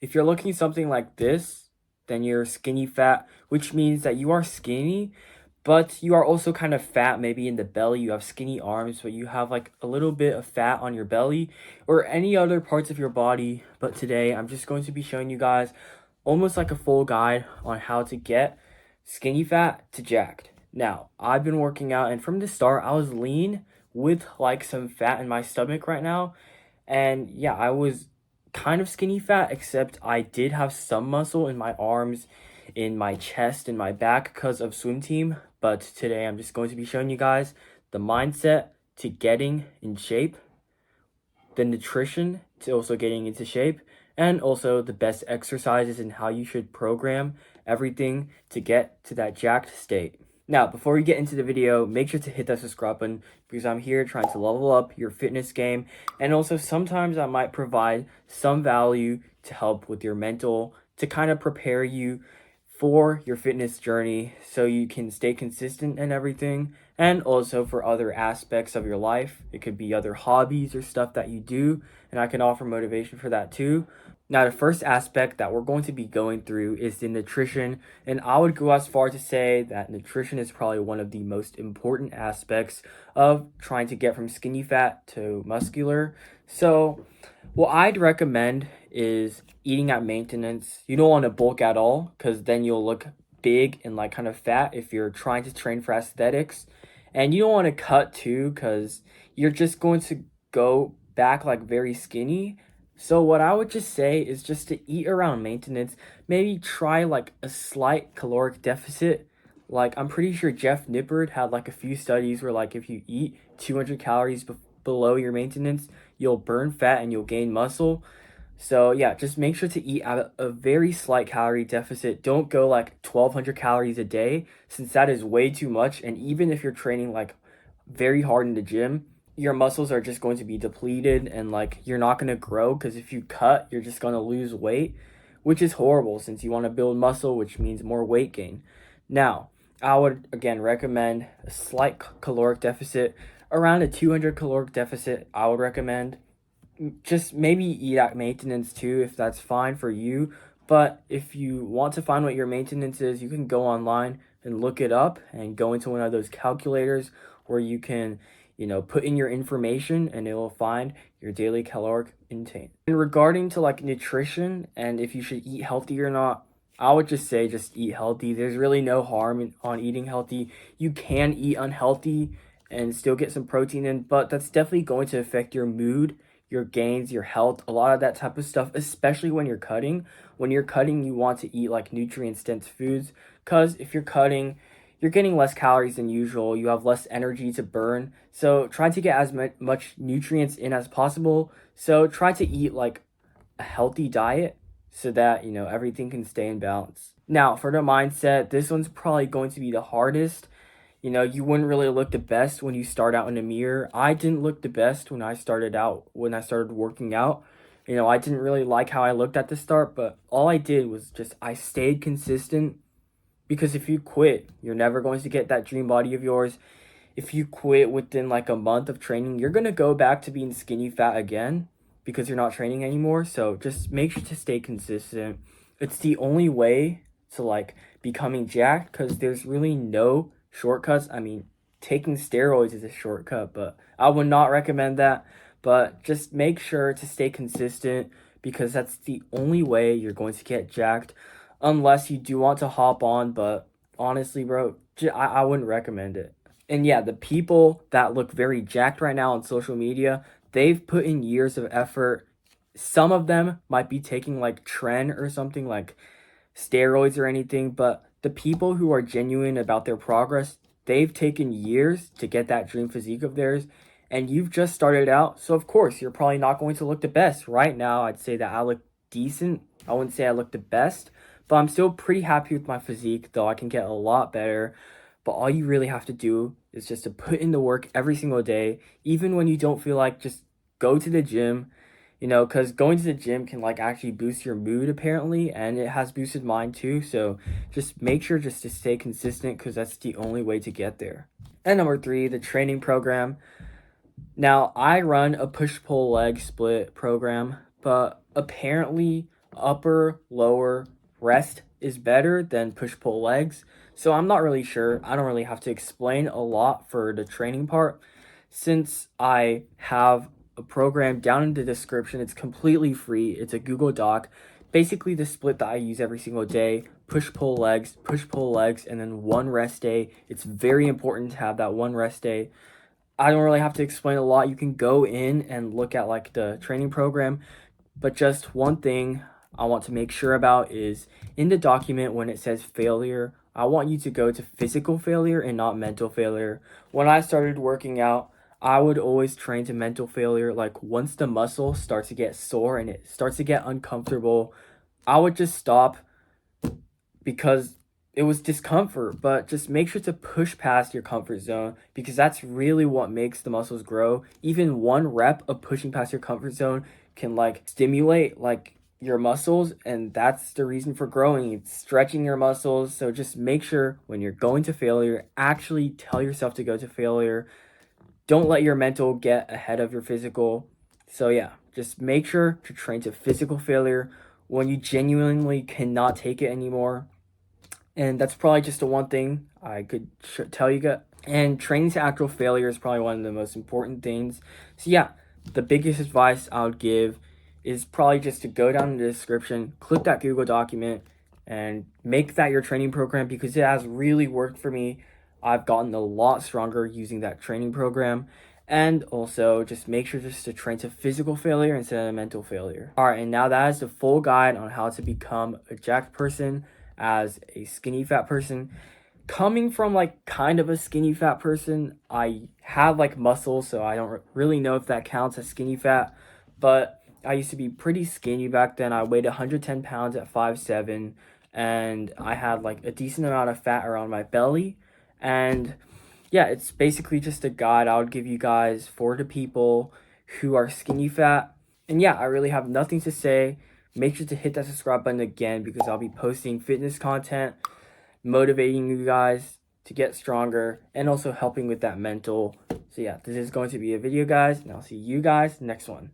If you're looking something like this, then you're skinny fat, which means that you are skinny, but you are also kind of fat, maybe in the belly. You have skinny arms, but you have like a little bit of fat on your belly or any other parts of your body. But today I'm just going to be showing you guys almost like a full guide on how to get skinny fat to jacked. Now, I've been working out, and from the start, I was lean with like some fat in my stomach right now. And yeah, I was kind of skinny fat, except I did have some muscle in my arms, in my chest, in my back because of swim team. But today I'm just going to be showing you guys the mindset to getting in shape, the nutrition to also getting into shape, and also the best exercises and how you should program everything to get to that jacked state. Now, before we get into the video, make sure to hit that subscribe button because I'm here trying to level up your fitness game. And also sometimes I might provide some value to help with your mental, to kind of prepare you for your fitness journey so you can stay consistent and everything, and also for other aspects of your life. It could be other hobbies or stuff that you do, and I can offer motivation for that too. Now, the first aspect that we're going to be going through is the nutrition, and I would go as far to say that nutrition is probably one of the most important aspects of trying to get from skinny fat to muscular. So, what I'd recommend is eating at maintenance. You don't want to bulk at all because then you'll look big and like kind of fat if you're trying to train for aesthetics. And you don't want to cut too because you're just going to go back like very skinny. So what I would just say is just to eat around maintenance. Maybe try like a slight caloric deficit. Like I'm pretty sure Jeff Nippard had like a few studies where like if you eat 200 calories below your maintenance, you'll burn fat and you'll gain muscle. So yeah, just make sure to eat at a very slight calorie deficit. Don't go like 1200 calories a day since that is way too much. And even if you're training like very hard in the gym, your muscles are just going to be depleted and like you're not going to grow because if you cut, you're just going to lose weight, which is horrible since you want to build muscle, which means more weight gain. Now, I would again recommend a slight caloric deficit, around a 200 caloric deficit. I would recommend just maybe eat at maintenance too if that's fine for you. But if you want to find what your maintenance is, you can go online and look it up and go into one of those calculators where you can, put in your information and it will find your daily caloric intake. And regarding to like nutrition and if you should eat healthy or not, I would just say just eat healthy. There's really no harm on eating healthy. You can eat unhealthy and still get some protein in, but that's definitely going to affect your mood, your gains, your health, a lot of that type of stuff, especially when you're cutting. When you're cutting, you want to eat like nutrient dense foods because if you're cutting, you're getting less calories than usual. You have less energy to burn. So try to get as much nutrients in as possible. So try to eat like a healthy diet so that, everything can stay in balance. Now, for the mindset, this one's probably going to be the hardest. You wouldn't really look the best when you start out in the mirror. I didn't look the best when I started out, when I started working out. I didn't really like how I looked at the start, but all I did was just I stayed consistent because if you quit, you're never going to get that dream body of yours. If you quit within like a month of training, you're going to go back to being skinny fat again because you're not training anymore. So just make sure to stay consistent. It's the only way to like becoming jacked because there's really no shortcuts. I mean, taking steroids is a shortcut, but I would not recommend that. But just make sure to stay consistent because that's the only way you're going to get jacked unless you do want to hop on. But honestly, bro, I wouldn't recommend it. And yeah, the people that look very jacked right now on social media, they've put in years of effort. Some of them might be taking like tren or something like steroids or anything, but the people who are genuine about their progress, they've taken years to get that dream physique of theirs, and you've just started out. So of course, you're probably not going to look the best. Right now, I'd say that I look decent. I wouldn't say I look the best, but I'm still pretty happy with my physique, though I can get a lot better. But all you really have to do is just to put in the work every single day, even when you don't feel like, just go to the gym, because going to the gym can like actually boost your mood apparently, and it has boosted mine too. So just make sure just to stay consistent because that's the only way to get there. And number three, the training program. Now, I run a push-pull leg split program, but apparently upper, lower, rest is better than push-pull legs. So I'm not really sure. I don't really have to explain a lot for the training part. Since I have a program down in the description, it's completely free. It's a Google Doc. Basically, the split that I use every single day: push pull legs, and then one rest day. It's very important to have that one rest day. I don't really have to explain a lot. You can go in and look at like the training program, but just one thing I want to make sure about is in the document when it says failure, I want you to go to physical failure and not mental failure. When I started working out, I would always train to mental failure. Like once the muscle starts to get sore and it starts to get uncomfortable, I would just stop because it was discomfort. But just make sure to push past your comfort zone, because that's really what makes the muscles grow. Even one rep of pushing past your comfort zone can like stimulate like your muscles, and that's the reason for growing. It's stretching your muscles. So just make sure when you're going to failure, actually tell yourself to go to failure. Don't let your mental get ahead of your physical. So yeah, just make sure to train to physical failure when you genuinely cannot take it anymore. And that's probably just the one thing I could tell you guys. And training to actual failure is probably one of the most important things. So yeah, the biggest advice I would give is probably just to go down in the description, click that Google document, and make that your training program, because it has really worked for me. I've gotten a lot stronger using that training program. And also just make sure just to train to physical failure instead of mental failure. All right, and now that is the full guide on how to become a jacked person as a skinny fat person. Coming from like kind of a skinny fat person, I have like muscle, so I don't really know if that counts as skinny fat, but I used to be pretty skinny back then. I weighed 110 pounds at 5'7", and I had like a decent amount of fat around my belly. And yeah, it's basically just a guide I would give you guys for the people who are skinny fat. And yeah, I really have nothing to say. Make sure to hit that subscribe button again, because I'll be posting fitness content, motivating you guys to get stronger, and also helping with that mental. So yeah, this is going to be a video, guys, and I'll see you guys next one.